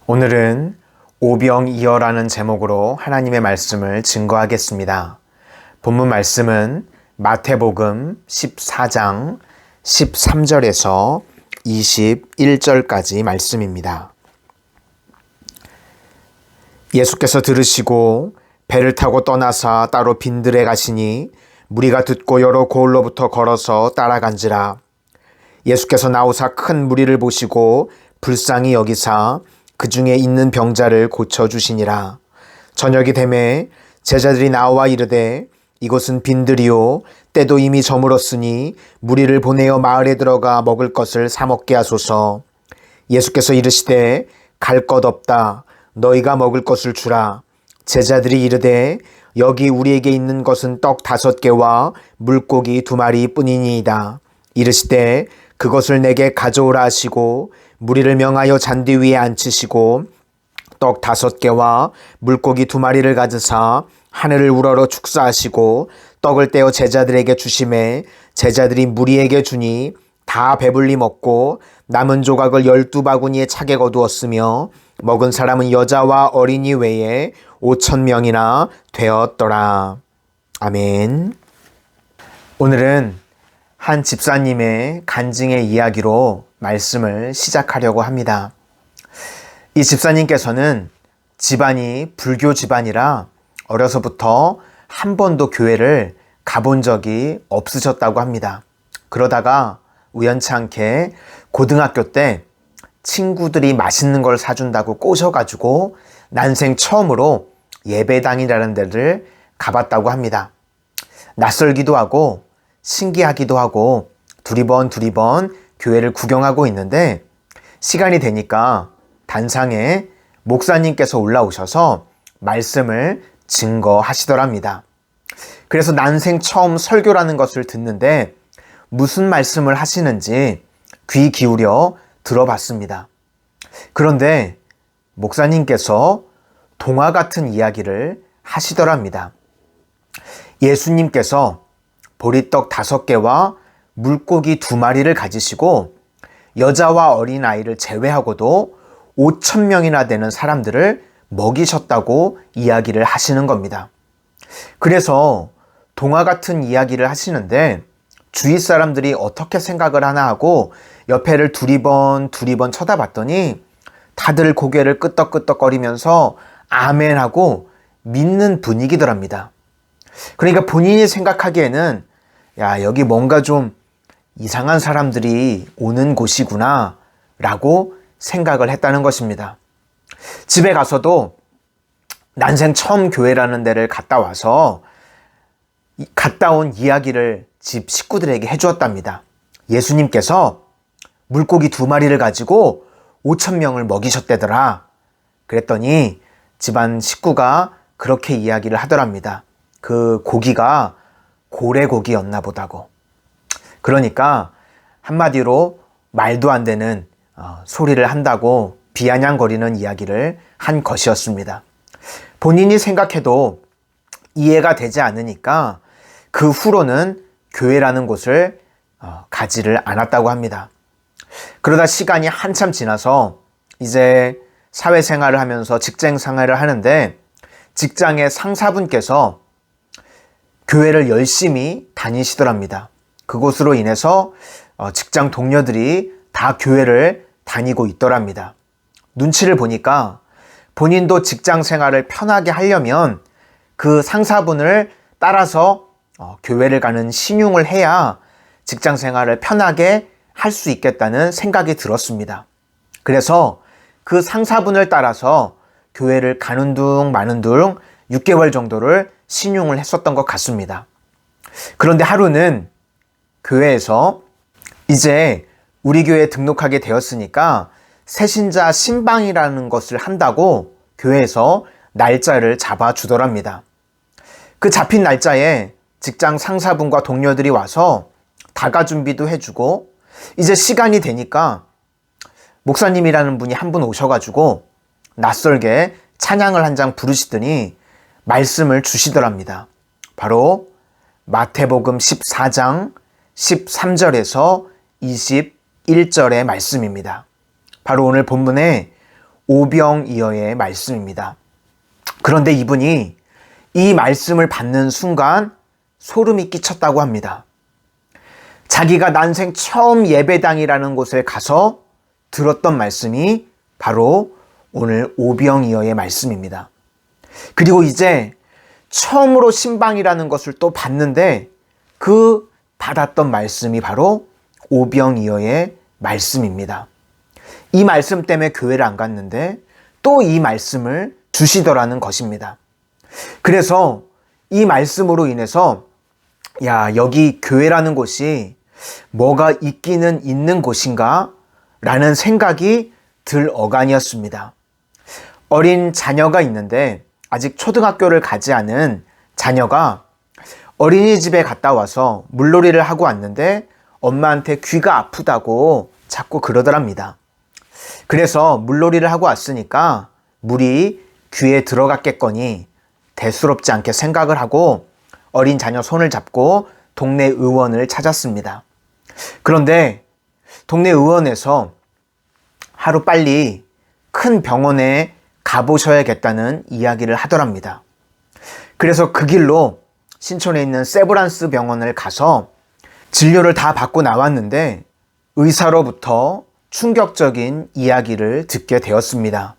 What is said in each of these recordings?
오늘은 오병이어라는 제목으로 하나님의 말씀을 증거하겠습니다. 본문 말씀은 마태복음 14장 13절에서 21절까지 말씀입니다. 예수께서 들으시고 배를 타고 떠나사 따로 빈들에 가시니 무리가 듣고 여러 고을로부터 걸어서 따라간지라. 예수께서 나오사 큰 무리를 보시고 불쌍히 여기사 그 중에 있는 병자를 고쳐주시니라. 저녁이 되매 제자들이 나와 이르되 이곳은 빈들이요 때도 이미 저물었으니 무리를 보내어 마을에 들어가 먹을 것을 사 먹게 하소서. 예수께서 이르시되 갈 것 없다. 너희가 먹을 것을 주라. 제자들이 이르되 여기 우리에게 있는 것은 떡 5개와 물고기 2마리 뿐이니이다. 이르시되 그것을 내게 가져오라 하시고 무리를 명하여 잔디 위에 앉히시고 떡 5개와 물고기 2마리를 가지사 하늘을 우러러 축사하시고 떡을 떼어 제자들에게 주시매 제자들이 무리에게 주니 다 배불리 먹고 남은 조각을 12바구니에 차게 거두었으며 먹은 사람은 여자와 어린이 외에 5,000명이나 되었더라. 아멘. 오늘은 한 집사님의 간증의 이야기로 말씀을 시작하려고 합니다. 이 집사님께서는 집안이 불교 집안이라 어려서부터 한 번도 교회를 가본 적이 없으셨다고 합니다. 그러다가 우연찮게 고등학교 때 친구들이 맛있는 걸 사준다고 꼬셔가지고 난생 처음으로 예배당이라는 데를 가봤다고 합니다. 낯설기도 하고 신기하기도 하고 두리번 교회를 구경하고 있는데 시간이 되니까 단상에 목사님께서 올라오셔서 말씀을 증거하시더랍니다. 그래서 난생 처음 설교라는 것을 듣는데 무슨 말씀을 하시는지 귀 기울여 들어봤습니다. 그런데 목사님께서 동화 같은 이야기를 하시더랍니다. 예수님께서 보리떡 5개와 물고기 2마리를 가지시고 여자와 어린아이를 제외하고도 5,000명이나 되는 사람들을 먹이셨다고 이야기를 하시는 겁니다. 그래서 동화 같은 이야기를 하시는데 주위 사람들이 어떻게 생각을 하나 하고 옆에를 두리번 쳐다봤더니 다들 고개를 끄덕끄덕거리면서 아멘하고 믿는 분위기더랍니다. 그러니까 본인이 생각하기에는 야, 여기 뭔가 좀 이상한 사람들이 오는 곳이구나 라고 생각을 했다는 것입니다. 집에 가서도 난생 처음 교회라는 데를 갔다 와서 갔다 온 이야기를 집 식구들에게 해주었답니다. 예수님께서 물고기 2마리를 가지고 5,000명을 먹이셨대더라. 그랬더니 집안 식구가 그렇게 이야기를 하더랍니다. 그 고기가 고래고기였나 보다고. 그러니까 한마디로 말도 안 되는 소리를 한다고 비아냥거리는 이야기를 한 것이었습니다. 본인이 생각해도 이해가 되지 않으니까 그 후로는 교회라는 곳을 가지를 않았다고 합니다. 그러다 시간이 한참 지나서 이제 사회생활을 하면서 직장생활을 하는데 직장의 상사분께서 교회를 열심히 다니시더랍니다. 그곳으로 인해서 직장 동료들이 다 교회를 다니고 있더랍니다. 눈치를 보니까 본인도 직장 생활을 편하게 하려면 그 상사분을 따라서 교회를 가는 신용을 해야 직장 생활을 편하게 할 수 있겠다는 생각이 들었습니다. 그래서 그 상사분을 따라서 교회를 가는 둥 마는 둥 6개월 정도를 신용을 했었던 것 같습니다. 그런데 하루는 교회에서 이제 우리 교회에 등록하게 되었으니까 새신자 신방이라는 것을 한다고 교회에서 날짜를 잡아주더랍니다. 그 잡힌 날짜에 직장 상사분과 동료들이 와서 다가 준비도 해주고 이제 시간이 되니까 목사님이라는 분이 한 분 오셔가지고 낯설게 찬양을 한 장 부르시더니 말씀을 주시더랍니다. 바로 마태복음 14장 13절에서 21절의 말씀입니다. 바로 오늘 본문에 오병이어의 말씀입니다. 그런데 이분이 이 말씀을 받는 순간 소름이 끼쳤다고 합니다. 자기가 난생 처음 예배당이라는 곳에 가서 들었던 말씀이 바로 오늘 오병이어의 말씀입니다. 그리고 이제 처음으로 신방이라는 것을 또 받는데 그 받았던 말씀이 바로 오병이어의 말씀입니다. 이 말씀 때문에 교회를 안 갔는데 또 이 말씀을 주시더라는 것입니다. 그래서 이 말씀으로 인해서 여기 교회라는 곳이 뭐가 있기는 있는 곳인가? 라는 생각이 들 어간이었습니다. 어린 자녀가 있는데 아직 초등학교를 가지 않은 자녀가 어린이집에 갔다 와서 물놀이를 하고 왔는데 엄마한테 귀가 아프다고 자꾸 그러더랍니다. 그래서 물놀이를 하고 왔으니까 물이 귀에 들어갔겠거니 대수롭지 않게 생각을 하고 어린 자녀 손을 잡고 동네 의원을 찾았습니다. 그런데 동네 의원에서 하루빨리 큰 병원에 가보셔야겠다는 이야기를 하더랍니다. 그래서 그 길로 신촌에 있는 세브란스 병원을 가서 진료를 다 받고 나왔는데 의사로부터 충격적인 이야기를 듣게 되었습니다.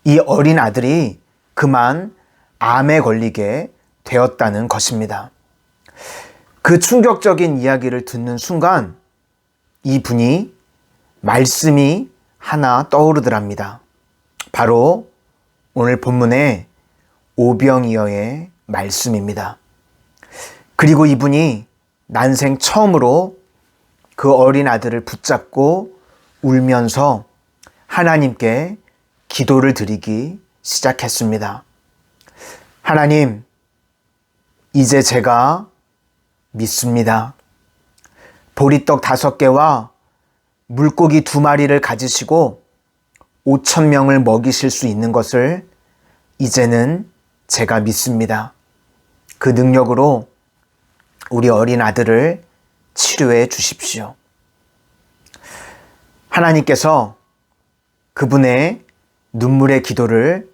이 어린 아들이 그만 암에 걸리게 되었다는 것입니다. 그 충격적인 이야기를 듣는 순간 이분이 말씀이 하나 떠오르더랍니다. 바로 오늘 본문의 오병이어의 말씀입니다. 그리고 이분이 난생 처음으로 그 어린 아들을 붙잡고 울면서 하나님께 기도를 드리기 시작했습니다. 하나님, 이제 제가 믿습니다. 보리떡 5개와 물고기 2마리를 가지시고 5,000명을 먹이실 수 있는 것을 이제는 제가 믿습니다. 그 능력으로 우리 어린 아들을 치료해 주십시오. 하나님께서 그분의 눈물의 기도를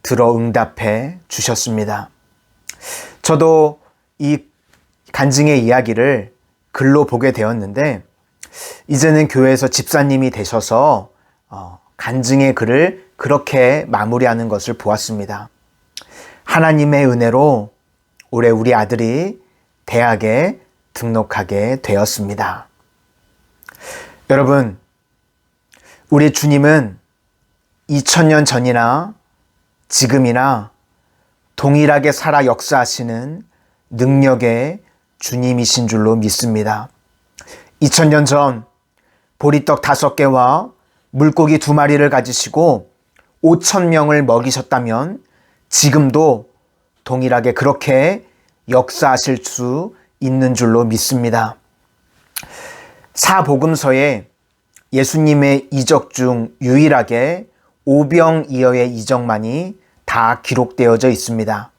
들어 응답해 주셨습니다. 저도 이 간증의 이야기를 글로 보게 되었는데 이제는 교회에서 집사님이 되셔서 간증의 글을 그렇게 마무리하는 것을 보았습니다. 하나님의 은혜로 올해 우리 아들이 대학에 등록하게 되었습니다. 여러분, 우리 주님은 2000년 전이나 지금이나 동일하게 살아 역사하시는 능력의 주님이신 줄로 믿습니다. 2000년 전 보리떡 5개와 물고기 2마리를 가지시고 5,000명을 먹이셨다면 지금도 동일하게 그렇게 역사하실 수 있는 줄로 믿습니다. 사복음서에 예수님의 이적 중 유일하게 오병이어의 이적만이 다 기록되어져 있습니다.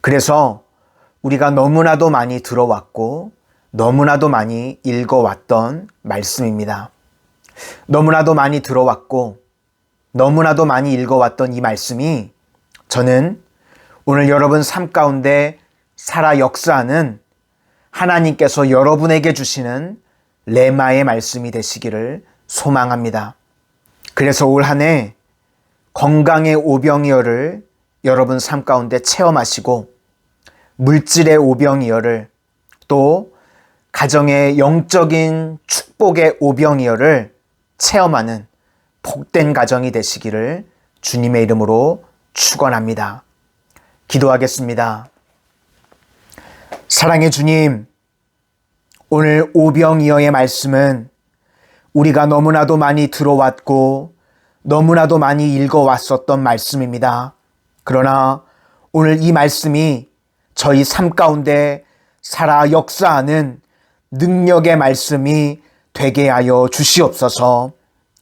그래서 우리가 너무나도 많이 들어왔고 너무나도 많이 읽어왔던 말씀입니다. 너무나도 많이 들어왔고 너무나도 많이 읽어왔던 이 말씀이 저는 오늘 여러분 삶 가운데 살아 역사하는 하나님께서 여러분에게 주시는 레마의 말씀이 되시기를 소망합니다. 그래서 올 한 해 건강의 오병이어를 여러분 삶 가운데 체험하시고 물질의 오병이어를 또 가정의 영적인 축복의 오병이어를 체험하는 복된 가정이 되시기를 주님의 이름으로 축원합니다. 기도하겠습니다. 사랑의 주님, 오늘 오병이어의 말씀은 우리가 너무나도 많이 들어왔고 너무나도 많이 읽어왔었던 말씀입니다. 그러나 오늘 이 말씀이 저희 삶 가운데 살아 역사하는 능력의 말씀이 되게 하여 주시옵소서.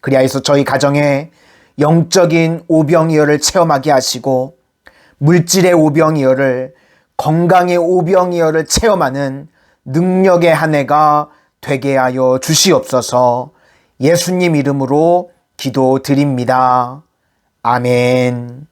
그리하여서 저희 가정에 영적인 오병이어를 체험하게 하시고 물질의 오병이어를 건강의 오병이어를 체험하는 능력의 한 해가 되게 하여 주시옵소서. 예수님 이름으로 기도드립니다. 아멘.